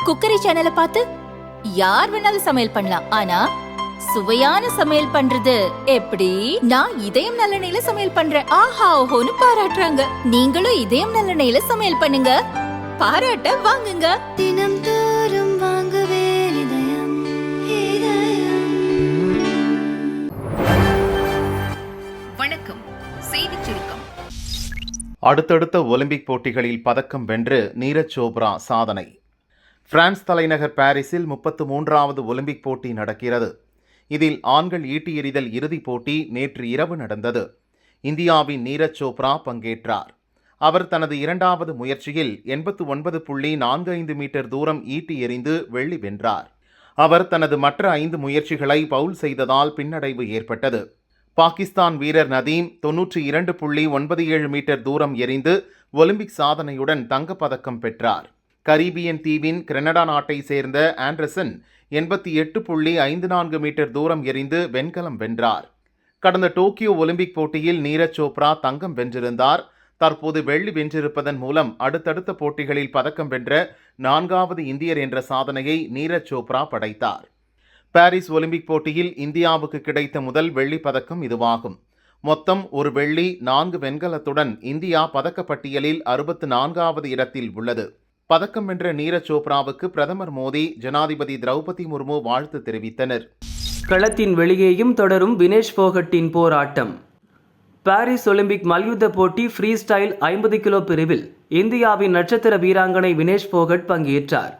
Cookery சேனலை பார்த்து யார் வேணாலும் சமையல் பண்ணலாம். ஆனா சுவையான சமையல் பண்றது எப்படி? நான் இதயம் நல்லெண்ணெயில சமையல் பண்றேன். ஆஹா ஓஹோன்னு பாராட்டுறாங்க. நீங்களும் இதயம் நல்லெண்ணெயில சமையல் பண்ணுங்க, பாராட்ட வாங்குங்க. தினம் தோறும் வாங்குவே இதயம் இதயம். வணக்கம், செய்திச் சுருக்கம். அடுத்தடுத்த ஒலிம்பிக் போட்டிகளில் பதக்கம் வென்று நீரஜ் சோப்ரா சாதனை. பிரான்ஸ் தலைநகர் பாரிஸில் 33வது ஒலிம்பிக் போட்டி நடக்கிறது. இதில் ஆண்கள் ஈட்டி எறிதல் இறுதிப் போட்டி நேற்று இரவு நடந்தது. இந்தியாவின் நீரஜ் சோப்ரா பங்கேற்றார். அவர் தனது இரண்டாவது முயற்சியில் 89.45 மீட்டர் தூரம் ஈட்டி எறிந்து வெள்ளி வென்றார். அவர் தனது மற்ற 5 முயற்சிகளை பவுல் செய்ததால் பின்னடைவு ஏற்பட்டது. பாகிஸ்தான் வீரர் நதீம் 92.97 மீட்டர் தூரம் எறிந்து ஒலிம்பிக் சாதனையுடன் தங்கப்பதக்கம் பெற்றார். கரீபியன் தீவின் கிரெனடா நாட்டை சேர்ந்த ஆண்டர்சன் 88.54 மீட்டர் தூரம் எறிந்து வெண்கலம் வென்றார். கடந்த டோக்கியோ ஒலிம்பிக் போட்டியில் நீரஜ் சோப்ரா தங்கம் வென்றிருந்தார். தற்போது வெள்ளி வென்றிருப்பதன் மூலம் அடுத்தடுத்த போட்டிகளில் பதக்கம் வென்ற 4வது இந்தியர் என்ற சாதனையை நீரஜ் சோப்ரா படைத்தார். பாரிஸ் ஒலிம்பிக் போட்டியில் இந்தியாவுக்கு கிடைத்த முதல் வெள்ளி பதக்கம் இதுவாகும். மொத்தம் ஒரு வெள்ளி 4 வெண்கலத்துடன் இந்தியா பதக்கப்பட்டியலில் 64வது இடத்தில் உள்ளது. பதக்கம் வென்ற நீரஜ் சோப்ராவுக்கு பிரதமர் மோடி, ஜனாதிபதி திரௌபதி முர்மு வாழ்த்து தெரிவித்தனர். களத்தின் வெளியேயும் தொடரும் வினேஷ் போகட்டின் போராட்டம். பாரிஸ் ஒலிம்பிக் மல்யுத்த போட்டி ஃப்ரீ ஸ்டைல் 50 கிலோ பிரிவில் இந்தியாவின் நட்சத்திர வீராங்கனை வினேஷ் போகட் பங்கேற்றார்.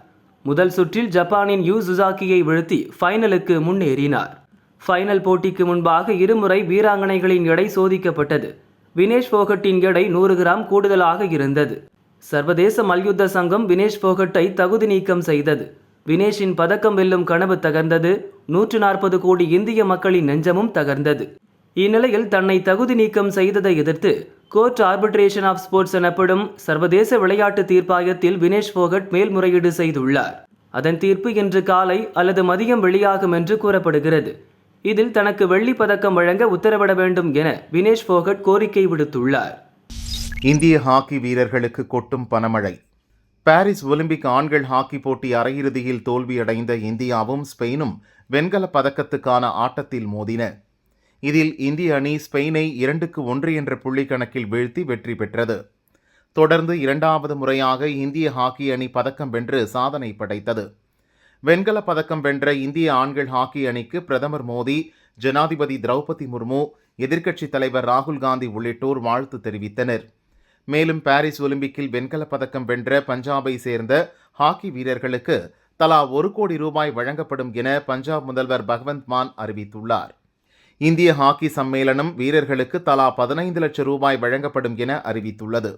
முதல் சுற்றில் ஜப்பானின் யூ சுசாகியை வீழ்த்தி ஃபைனலுக்கு முன்னேறினார். ஃபைனல் போட்டிக்கு முன்பாக இருமுறை வீராங்கனைகளின் எடை சோதிக்கப்பட்டது. வினேஷ் போகட்டின் எடை 100 கிராம் கூடுதலாக இருந்தது. சர்வதேச மல்யுத்த சங்கம் வினேஷ் போகட்டை தகுதி நீக்கம் செய்தது. வினேஷின் பதக்கம் வெல்லும் கனவு தகர்ந்தது. 140 கோடி இந்திய மக்களின் நெஞ்சமும் தகர்ந்தது. இந்நிலையில் தன்னை தகுதி நீக்கம் செய்ததை எதிர்த்து கோர்ட் ஆர்பிட்ரேஷன் ஆஃப் ஸ்போர்ட்ஸ் எனப்படும் சர்வதேச விளையாட்டு தீர்ப்பாயத்தில் வினேஷ் போகட் மேல்முறையீடு செய்துள்ளார். அதன் தீர்ப்பு இன்று காலை அல்லது மதியம் வெளியாகும் என்று கூறப்படுகிறது. இதில் தனக்கு வெள்ளி பதக்கம் வழங்க உத்தரவிட வேண்டும் என வினேஷ் போகட் கோரிக்கை விடுத்துள்ளார். இந்திய ஹாக்கி வீரர்களுக்கு கொட்டும் பணமழை. பாரிஸ் ஒலிம்பிக் ஆண்கள் ஹாக்கி போட்டி அரையிறுதியில் தோல்வியடைந்த இந்தியாவும் ஸ்பெயினும் வெண்கல பதக்கத்துக்கான ஆட்டத்தில் மோதின. இதில் இந்திய அணி ஸ்பெயினை 2-1 என்ற புள்ளி கணக்கில் வீழ்த்தி வெற்றி பெற்றது. தொடர்ந்து 2வது முறையாக இந்திய ஹாக்கி அணி பதக்கம் வென்று சாதனை படைத்தது. வெண்கல பதக்கம் வென்ற இந்திய ஆண்கள் ஹாக்கி அணிக்கு பிரதமர் மோடி, ஜனாதிபதி திரௌபதி முர்மு, எதிர்க்கட்சித் தலைவர் ராகுல் காந்தி உள்ளிட்டோர் வாழ்த்து தெரிவித்தனர். மேலும் பாரிஸ் ஒலிம்பிக்கில் வெண்கல பதக்கம் வென்ற பஞ்சாபை சேர்ந்த ஹாக்கி வீரர்களுக்கு தலா 1 கோடி ரூபாய் வழங்கப்படும் என பஞ்சாப் முதல்வர் பகவந்த் மான் அறிவித்துள்ளார். இந்திய ஹாக்கி சம்மேளனம் வீரர்களுக்கு தலா 15 லட்சம் ரூபாய் வழங்கப்படும் என அறிவித்துள்ளது.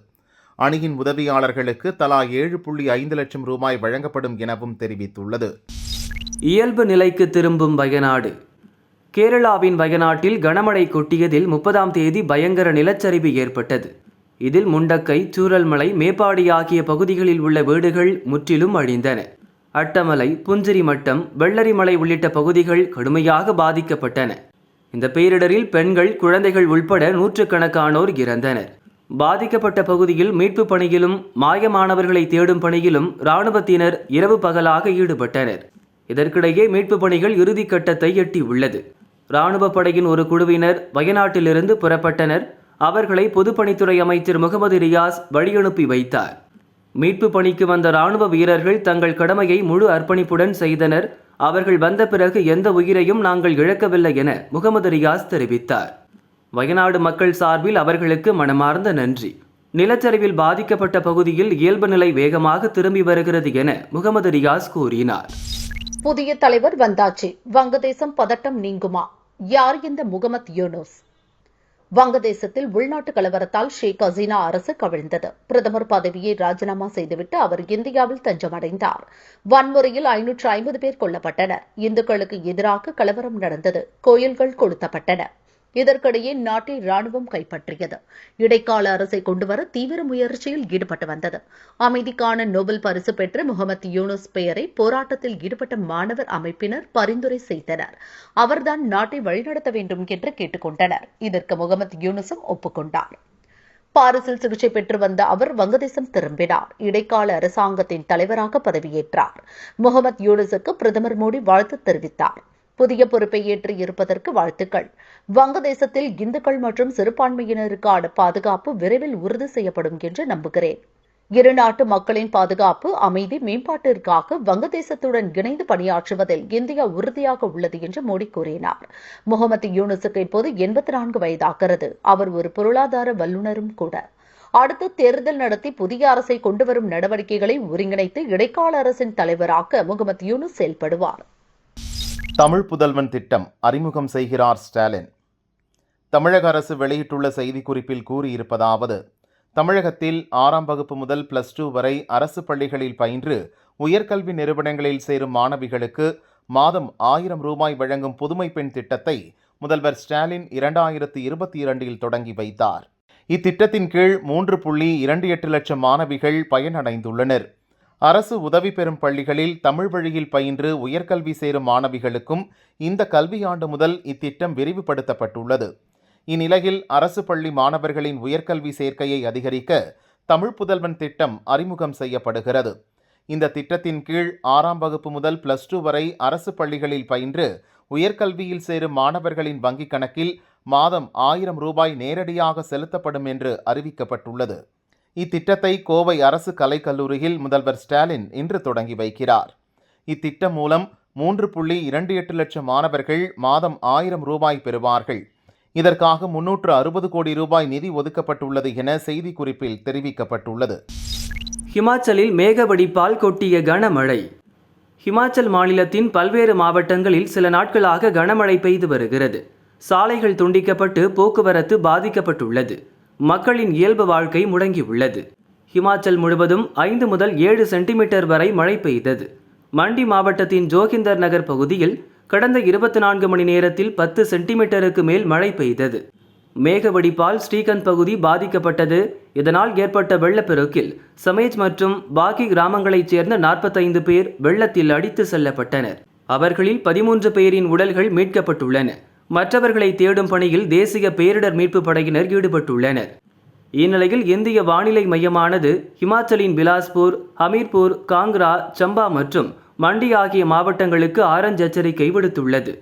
அணியின் உதவியாளர்களுக்கு தலா 7.5 லட்சம் ரூபாய் வழங்கப்படும் எனவும் தெரிவித்துள்ளது. இயல்பு நிலைக்கு திரும்பும் வயநாடு. கேரளாவின் வயநாட்டில் கனமழை கொட்டியதில் 30ஆம் தேதி பயங்கர நிலச்சரிவு ஏற்பட்டது. இதில் முண்டக்கை, சூரல்மலை, மேப்பாடி ஆகிய பகுதிகளில் உள்ள வீடுகள் முற்றிலும் அழிந்தன. அட்டமலை, புஞ்சிரிமட்டம், வெள்ளரிமலை உள்ளிட்ட பகுதிகள் கடுமையாக பாதிக்கப்பட்டன. இந்த பேரிடரில் பெண்கள், குழந்தைகள் உள்பட 100கணக்கானோர் இறந்தனர். பாதிக்கப்பட்ட பகுதியில் மீட்பு பணியிலும் மாயமானவர்களை தேடும் பணியிலும் இராணுவத்தினர் இரவு பகலாக ஈடுபட்டனர். இதற்கிடையே மீட்பு பணிகள் இறுதிக்கட்டத்தை எட்டியுள்ளது. இராணுவ படையின் ஒரு குழுவினர் வயநாட்டிலிருந்து புறப்பட்டனர். அவர்களை பொதுப்பணித்துறை அமைச்சர் முகமது ரியாஸ் வழியனுப்பி வைத்தார். மீட்பு பணிக்கு வந்த இராணுவ வீரர்கள் தங்கள் கடமையை முழு அர்ப்பணிப்புடன் செய்தனர். அவர்கள் வந்த பிறகு எந்த உயிரையும் நாங்கள் இழக்கவில்லை என முகமது ரியாஸ் தெரிவித்தார். வயநாடு மக்கள் சார்பில் அவர்களுக்கு மனமார்ந்த நன்றி. நிலச்சரிவில் பாதிக்கப்பட்ட பகுதியில் இயல்பு நிலை வேகமாக திரும்பி வருகிறது என முகமது ரியாஸ் கூறினார். புதிய தலைவர் வந்தாச்சு, வங்கதேசம் பதட்டம் நீங்குமா? யார் இந்த முகமது யூனுஸ்? வங்கதேசத்தில் உள்நாட்டு கலவரத்தால் ஷேக் ஹசீனா அரசு கவிழ்ந்தது. பிரதமர் பதவியை ராஜினாமா செய்துவிட்டு அவர் இந்தியாவில் தஞ்சமடைந்தார். வன்முறையில் 550 பேர் கொல்லப்பட்டனர். இந்துக்களுக்கு எதிராக கலவரம் நடந்தது. கோயில்கள் கொளுத்தப்பட்டன. இதற்கிடையே நாட்டை ராணுவம் கைப்பற்றியது. இடைக்கால அரசை கொண்டுவர தீவிர முயற்சியில் ஈடுபட்டு வந்தது. அமைதிக்கான நோபல் பரிசு பெற்ற முகமது யூனுஸ் பெயரை போராட்டத்தில் ஈடுபட்ட மாணவர் அமைப்பினர் பரிந்துரை செய்தனர். அவர்தான் நாட்டை வழிநடத்த வேண்டும் என்று கேட்டுக் கொண்டனர். இதற்கு முகமது யூனுஸும் ஒப்புக்கொண்டார். பாரிஸில் சிகிச்சை பெற்று வந்த அவர் வங்கதேசம் திரும்பினார். இடைக்கால அரசாங்கத்தின் தலைவராக பதவியேற்றார். முகமது யூனுஸுக்கு பிரதமர் மோடி வாழ்த்து தெரிவித்தார். புதிய பொறுப்பை ஏற்று இருப்பதற்கு வாழ்த்துக்கள். வங்கதேசத்தில் இந்துக்கள் மற்றும் சிறுபான்மையினருக்கான பாதுகாப்பு விரைவில் உறுதி செய்யப்படும் என்று நம்புகிறேன். இரு நாட்டு மக்களின் பாதுகாப்பு, அமைதி, மேம்பாட்டிற்காக வங்கதேசத்துடன் இணைந்து பணியாற்றுவதில் இந்தியா உறுதியாக உள்ளது என்று மோடி கூறினார். முகமது யூனுஸுக்கு இப்போது 84 வயதாகிறது. அவர் ஒரு பொருளாதார வல்லுநரும் கூட. அடுத்து தேர்தல் நடத்தி புதிய அரசை கொண்டுவரும் நடவடிக்கைகளை ஒருங்கிணைத்து இடைக்கால அரசின் தலைவராக முகமது யூனுஸ் செயல்படுவார். தமிழ் புதல்வன் திட்டம் அறிமுகம் செய்கிறார் ஸ்டாலின். தமிழக அரசு வெளியிட்டுள்ள செய்திக்குறிப்பில் கூறியிருப்பதாவது: தமிழகத்தில் 6ஆம் வகுப்பு முதல் +2 வரை அரசு பள்ளிகளில் பயின்று உயர்கல்வி நிறுவனங்களில் சேரும் மாணவிகளுக்கு மாதம் 1000 ரூபாய் வழங்கும் புதுமை பெண் திட்டத்தை முதல்வர் ஸ்டாலின் 2022இல் தொடங்கி வைத்தார். இத்திட்டத்தின் கீழ் 3.28 லட்சம் மாணவிகள் பயனடைந்துள்ளனர். அரசு உதவி பெறும் பள்ளிகளில் தமிழ் வழியில் பயின்று உயர்கல்வி சேரும் மாணவிகளுக்கும் இந்த கல்வியாண்டு முதல் இத்திட்டம் விரிவுபடுத்தப்பட்டுள்ளது. இந்நிலையில் அரசு பள்ளி மாணவர்களின் உயர்கல்வி சேர்க்கையை அதிகரிக்க தமிழ் புதல்வன் திட்டம் அறிமுகம் செய்யப்படுகிறது. இந்த திட்டத்தின் கீழ் 6ஆம் வகுப்பு முதல் +2 வரை அரசு பள்ளிகளில் பயின்று உயர்கல்வியில் சேரும் மாணவர்களின் வங்கிக் கணக்கில் மாதம் 1000 ரூபாய் நேரடியாக செலுத்தப்படும் என்று அறிவிக்கப்பட்டுள்ளது. இத்திட்டத்தை கோவை அரசு கலைக்கல்லூரியில் முதல்வர் ஸ்டாலின் இன்று தொடங்கி வைக்கிறார். இத்திட்டம் மூலம் 3.28 லட்சம் மாணவர்கள் மாதம் 1000 ரூபாய் பெறுவார்கள். இதற்காக 360 கோடி ரூபாய் நிதி ஒதுக்கப்பட்டுள்ளது என செய்திக்குறிப்பில் தெரிவிக்கப்பட்டுள்ளது. ஹிமாச்சலில் மேக வெடிப்பால் கொட்டிய கனமழை. ஹிமாச்சல் மாநிலத்தின் பல்வேறு மாவட்டங்களில் சில நாட்களாக கனமழை பெய்து வருகிறது. சாலைகள் துண்டிக்கப்பட்டு போக்குவரத்து பாதிக்கப்பட்டுள்ளது. மக்களின் இயல்பு வாழ்க்கை முடங்கியுள்ளது. ஹிமாச்சல் முழுவதும் 5 முதல் 7 சென்டிமீட்டர் வரை மழை பெய்தது. மண்டி மாவட்டத்தின் ஜோகிந்தர் நகர் பகுதியில் கடந்த 24 மணி நேரத்தில் 10 சென்டிமீட்டருக்கு மேல் மழை பெய்தது. மேக வெடிப்பால் ஸ்ரீகந்த் பகுதி பாதிக்கப்பட்டது. இதனால் ஏற்பட்ட வெள்ளப்பெருக்கில் சமேஜ் மற்றும் பாக்கி கிராமங்களைச் சேர்ந்த 45 பேர் வெள்ளத்தில் அடித்து செல்லப்பட்டனர். அவர்களில் 13 பேரின் உடல்கள் மீட்கப்பட்டுள்ளன. மற்றவர்களை தேடும் பணியில் தேசிய பேரிடர் மீட்பு படையினர் ஈடுபட்டுள்ளனர். இந்நிலையில் இந்திய வானிலை மையமானது ஹிமாச்சலின் பிலாஸ்பூர், ஹமீர்பூர், காங்க்ரா, சம்பா மற்றும் மண்டி ஆகிய மாவட்டங்களுக்கு ஆரஞ்சு எச்சரிக்கை விடுத்துள்ளது.